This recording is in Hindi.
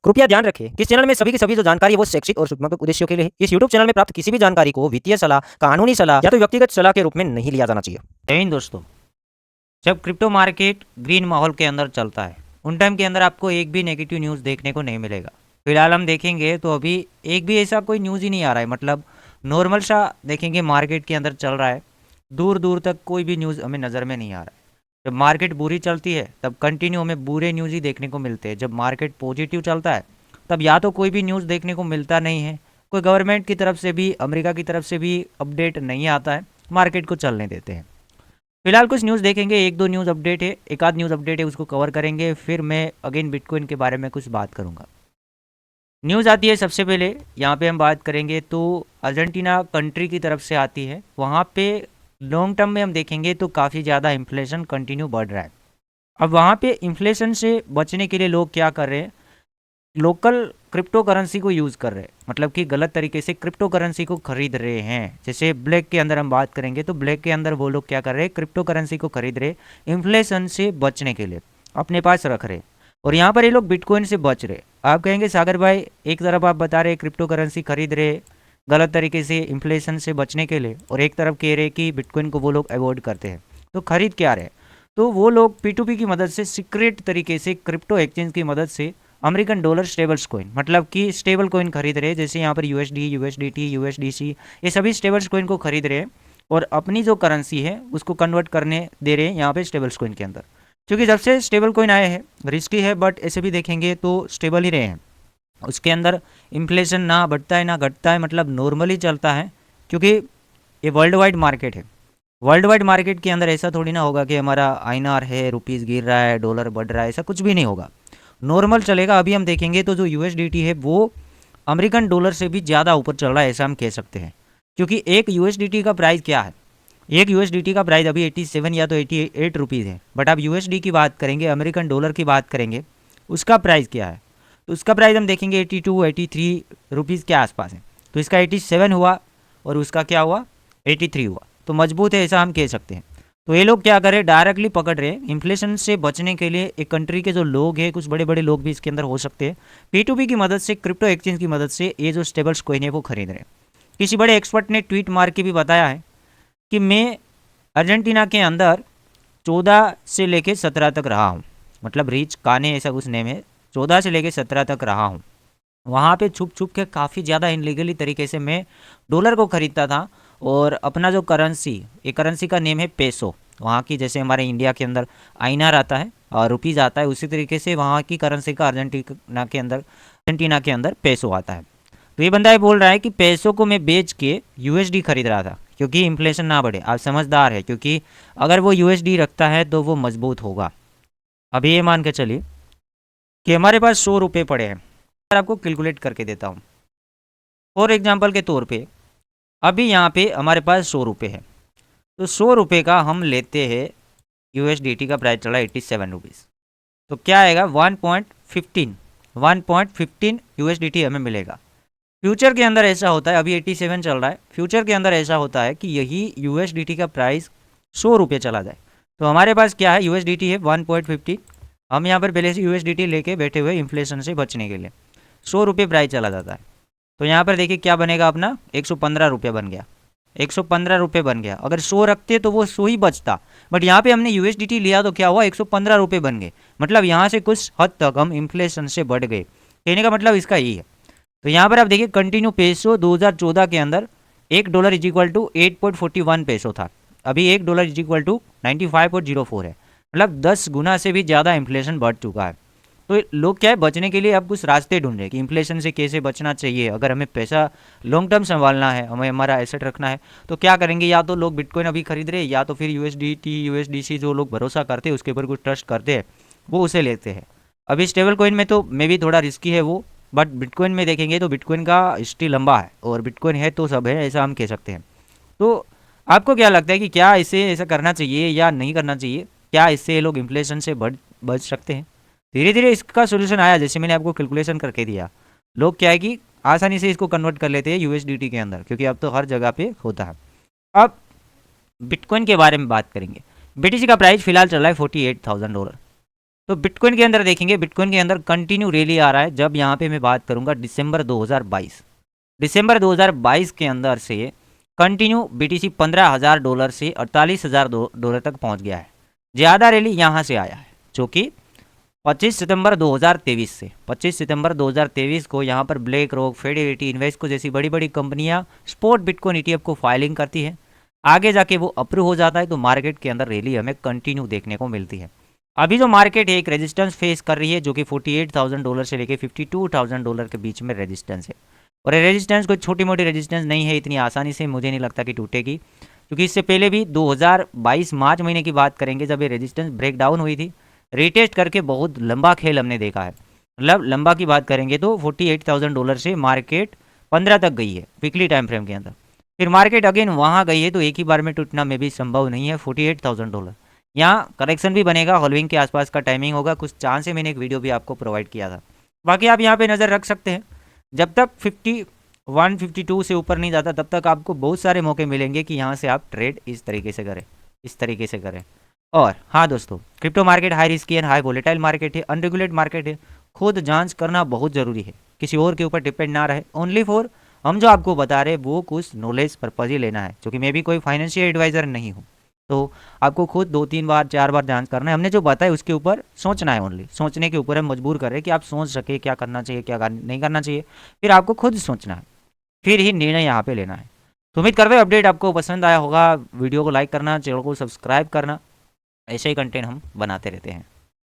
कृपया ध्यान रखें कि इस चैनल में सभी की सभी जो जानकारी है वो शैक्षिक और सूचनात्मक उद्देश्यों के लिए है। इस यूट्यूब चैनल में प्राप्त किसी भी जानकारी को वित्तीय सलाह, कानूनी सलाह या तो व्यक्तिगत सलाह के रूप में नहीं लिया जाना चाहिए। जय हिंद दोस्तों। जब क्रिप्टो मार्केट ग्रीन माहौल के अंदर चलता है उन टाइम के अंदर आपको एक भी नेगेटिव न्यूज़ देखने को नहीं मिलेगा। फिलहाल हम देखेंगे तो अभी एक भी ऐसा कोई न्यूज़ ही नहीं आ रहा है, मतलब नॉर्मल सा देखेंगे मार्केट के अंदर चल रहा है। दूर दूर तक कोई भी न्यूज़ हमें नज़र में नहीं आ रहा है। जब मार्केट बुरी चलती है तब कंटिन्यू हमें बुरे न्यूज़ ही देखने को मिलते हैं। जब मार्केट पॉजिटिव चलता है तब या तो कोई भी न्यूज़ देखने को मिलता नहीं है, कोई गवर्नमेंट की तरफ से भी, अमेरिका की तरफ से भी अपडेट नहीं आता है, मार्केट को चलने देते हैं। फिलहाल कुछ न्यूज़ देखेंगे, एक दो न्यूज़ अपडेट है, एक आध न्यूज़ अपडेट है, उसको कवर करेंगे। फिर मैं अगेन बिटकॉइन के बारे में कुछ बात करूंगा। न्यूज़ आती है सबसे पहले, यहाँ पे हम बात करेंगे तो अर्जेंटीना कंट्री की तरफ से आती है। वहाँ पे लॉन्ग टर्म में हम देखेंगे तो काफ़ी ज़्यादा इन्फ्लेशन कंटिन्यू बढ़ रहा है। अब वहाँ पे इन्फ्लेशन से बचने के लिए लोग क्या कर रहे हैं, लोकल क्रिप्टो करेंसी को यूज़ कर रहे हैं, मतलब कि गलत तरीके से क्रिप्टो करेंसी को खरीद रहे हैं। जैसे ब्लैक के अंदर हम बात करेंगे तो ब्लैक के अंदर वो लोग क्या कर रहे हैं, क्रिप्टो करेंसी को खरीद रहे, इन्फ्लेशन से बचने के लिए अपने पास रख रहे। और यहाँ पर ये लोग बिटकॉइन से बच रहे। आप कहेंगे सागर भाई, एक तरफ आप बता रहे क्रिप्टो करेंसी खरीद रहे गलत तरीके से इन्फ्लेशन से बचने के लिए, और एक तरफ कह रहे कि बिटकॉइन को वो लोग अवॉइड करते हैं, तो खरीद क्या रहे? तो वो लोग P2P की मदद से सीक्रेट तरीके से क्रिप्टो एक्सचेंज की मदद से अमेरिकन डॉलर स्टेबल कॉइन, मतलब कि स्टेबल कॉइन खरीद रहे हैं। जैसे यहाँ पर USD, USDT, USDC, ये सभी स्टेबल कॉइन को खरीद रहे हैं और अपनी जो करेंसी है उसको कन्वर्ट करने दे रहे हैं यहाँ पे स्टेबल कॉइन के अंदर। क्योंकि जब से स्टेबल कॉइन आए हैं, रिस्की है बट ऐसे भी देखेंगे तो स्टेबल ही रहे हैं। उसके अंदर इन्फ्लेशन ना बढ़ता है ना घटता है, मतलब नॉर्मली चलता है। क्योंकि ये वर्ल्ड वाइड मार्केट है। वर्ल्ड वाइड मार्केट के अंदर ऐसा थोड़ी ना होगा कि हमारा INR है, रुपीज़ गिर रहा है, डॉलर बढ़ रहा है, ऐसा कुछ भी नहीं होगा, नॉर्मल चलेगा। अभी हम देखेंगे तो जो USDT है वो अमेरिकन डॉलर से भी ज़्यादा ऊपर चल रहा है, ऐसा हम कह सकते हैं। क्योंकि एक USDT का प्राइस क्या है, एक USDT का प्राइस अभी 87 या तो 88 रुपीज़ है। बट आप USD की बात करेंगे, अमेरिकन डॉलर की बात करेंगे, उसका प्राइस क्या है? तो उसका प्राइस हम देखेंगे 82 83 रुपीज़ के आसपास है। तो इसका 87 हुआ और उसका क्या हुआ, 83 हुआ, तो मजबूत है, ऐसा हम कह सकते हैं। तो ये लोग क्या कर रहे हैं, डायरेक्टली पकड़ रहे हैं इन्फ्लेशन से बचने के लिए। एक कंट्री के जो लोग हैं, कुछ बड़े बड़े लोग भी इसके अंदर हो सकते हैं, P2P की मदद से, क्रिप्टो एक्सचेंज की मदद से ये जो स्टेबल्स कॉइन है वो खरीद रहे हैं। किसी बड़े एक्सपर्ट ने ट्वीट मार के भी बताया है कि मैं अर्जेंटीना के अंदर 14 से लेके 17 तक रहा हूँ, मतलब रिच काने ऐसा कुछ नेम है, 14 से लेके 17 तक रहा हूँ। वहाँ पे छुप छुप के काफ़ी ज़्यादा इनलीगली तरीके से मैं डॉलर को ख़रीदता था। और अपना जो करेंसी, ये करेंसी का नेम है पेसो। वहाँ की जैसे हमारे इंडिया के अंदर INR आता है और रुपीज़ आता है, उसी तरीके से वहाँ की करेंसी का अर्जेंटीना के अंदर पेसो आता है। तो ये बंदा ये बोल रहा है कि पैसों को मैं बेच के USD खरीद रहा था क्योंकि इन्फ्लेशन ना बढ़े। आप समझदार है, क्योंकि अगर वो USD रखता है तो वो मजबूत होगा। अभी ये मान के चलिए कि हमारे पास 100 रुपये पड़े हैं। आपको कैलकुलेट करके देता हूँ फॉर एग्जांपल के तौर पे। अभी यहाँ पे हमारे पास 100 रुपये है, तो 100 रुपये का हम लेते हैं, USDT का प्राइस चला 87 रुपीज़, तो क्या आएगा 1.15 USDT हमें मिलेगा। फ्यूचर के अंदर ऐसा होता है, अभी 87 चल रहा है, फ्यूचर के अंदर ऐसा होता है कि यही USDT का प्राइस 100 रुपये चला जाए, तो हमारे पास क्या है, USDT है 1.15। हम यहाँ पर पहले से USDT लेके बैठे हुए इन्फ्लेशन से बचने के लिए, 100 रुपये प्राइस चला जाता है। तो यहाँ पर देखिए क्या बनेगा अपना, 115 रुपये बन गया, 115 रुपये बन गया। अगर 100 रखते तो वो 100 ही बचता, बट यहाँ पे हमने USDT लिया तो क्या हुआ, 115 रुपये बन गए। मतलब यहाँ से कुछ हद तक हम इन्फ्लेशन से बढ़ गए, कहने का मतलब इसका यही है। तो यहाँ पर आप देखिए कंटिन्यू पेसो 2014 के अंदर $1 इज इक्वल टू 8.41 पेसो था। अभी $1 इज इक्वल टू 95.04 है, मतलब 10 गुना से भी ज़्यादा इन्फ्लेशन बढ़ चुका है। तो लोग क्या है, बचने के लिए अब कुछ रास्ते ढूंढ रहे हैं कि इन्फ्लेशन से कैसे बचना चाहिए। अगर हमें पैसा लॉन्ग टर्म संभालना है, हमें हमारा एसेट रखना है, तो क्या करेंगे, या तो लोग बिटकॉइन अभी खरीद रहे हैं, या तो फिर USDT USDC जो लोग भरोसा करते हैं, उसके ऊपर कुछ ट्रस्ट करते हैं, वो उसे लेते हैं। अभी स्टेबल कॉइन में तो मे भी थोड़ा रिस्की है वो, बट बिटकॉइन में देखेंगे तो बिटकॉइन का हिस्ट्री लंबा है, और बिटकॉइन है तो सब है, ऐसा हम कह सकते हैं। तो आपको क्या लगता है कि क्या इसे ऐसा करना चाहिए या नहीं करना चाहिए? क्या इससे लोग इन्फ्लेशन से बच सकते हैं? धीरे धीरे इसका सोल्यूशन आया, जैसे मैंने आपको कैलकुलेशन करके दिया। लोग क्या है कि आसानी से इसको कन्वर्ट कर लेते हैं USDT के अंदर, क्योंकि अब तो हर जगह पे होता है। अब बिटकॉइन के बारे में बात करेंगे। BTC का प्राइस फिलहाल चल रहा है $48,000। तो बिटकॉइन के अंदर देखेंगे, बिटकॉइन के अंदर कंटिन्यू रैली आ रहा है। जब यहाँ पे मैं बात करूँगा दिसंबर 2022 के अंदर से कंटिन्यू बीटीसी $15,000 से $48,000 तक पहुँच गया है। ज़्यादा रैली यहाँ से आया है, जो कि 25 सितंबर 2023 को यहाँ पर ब्लैक रॉक, फिडेलिटी, इन्वेस्को जैसी बड़ी बड़ी कंपनियाँ स्पॉट बिटकॉइन ETF को फाइलिंग करती है। आगे जाके वो अप्रूव हो जाता है तो मार्केट के अंदर रैली हमें कंटिन्यू देखने को मिलती है। अभी जो मार्केट है एक रेजिस्टेंस फेस कर रही है, जो कि $48,000 से लेके $52,000 के बीच में रेजिस्टेंस है। और ये रेजिस्टेंस कोई छोटी मोटी रेजिस्टेंस नहीं है, इतनी आसानी से मुझे नहीं लगता कि टूटेगी, क्योंकि इससे पहले भी 2022 मार्च महीने की बात करेंगे, जब ये रेजिस्टेंस ब्रेक डाउन हुई थी, रीटेस्ट करके बहुत लंबा खेल हमने देखा है। मतलब लंबा की बात करेंगे तो $48,000 से मार्केट 15 तक गई है वीकली टाइम फ्रेम के अंदर। फिर मार्केट अगेन वहाँ गई है, तो एक ही बार में टूटना में भी संभव नहीं है। $48,000 यहाँ करेक्शन भी बनेगा, हॉलविंग के आसपास का टाइमिंग होगा, कुछ चांस है, मैंने एक वीडियो भी आपको प्रोवाइड किया था। बाकी आप यहाँ पे नज़र रख सकते हैं, जब तक 51 52 से ऊपर नहीं जाता तब तक आपको बहुत सारे मौके मिलेंगे कि यहाँ से आप ट्रेड इस तरीके से करें। और हाँ दोस्तों, crypto market high risky and high volatile market है, अनरेगुलेट मार्केट है, खुद जांच करना बहुत ज़रूरी है, किसी और के ऊपर डिपेंड ना रहे। ओनली फॉर हम जो आपको बता रहे हैं वो कुछ नॉलेज पर्पज ही लेना है, क्योंकि मैं भी कोई फाइनेंशियल एडवाइज़र नहीं हूँ। तो आपको खुद 2-3 बार 4 बार जांच करना है। हमने जो बताया उसके ऊपर सोचना है, ओनली सोचने के ऊपर हम मजबूर कर रहे हैं कि आप सोच सके क्या करना चाहिए क्या नहीं करना चाहिए, फिर आपको खुद सोचना है, फिर ही निर्णय यहाँ पे लेना है। तो उम्मीद करते हैं अपडेट आपको पसंद आया होगा। वीडियो को लाइक करना, चैनल को सब्सक्राइब करना, ऐसे ही कंटेंट हम बनाते रहते हैं।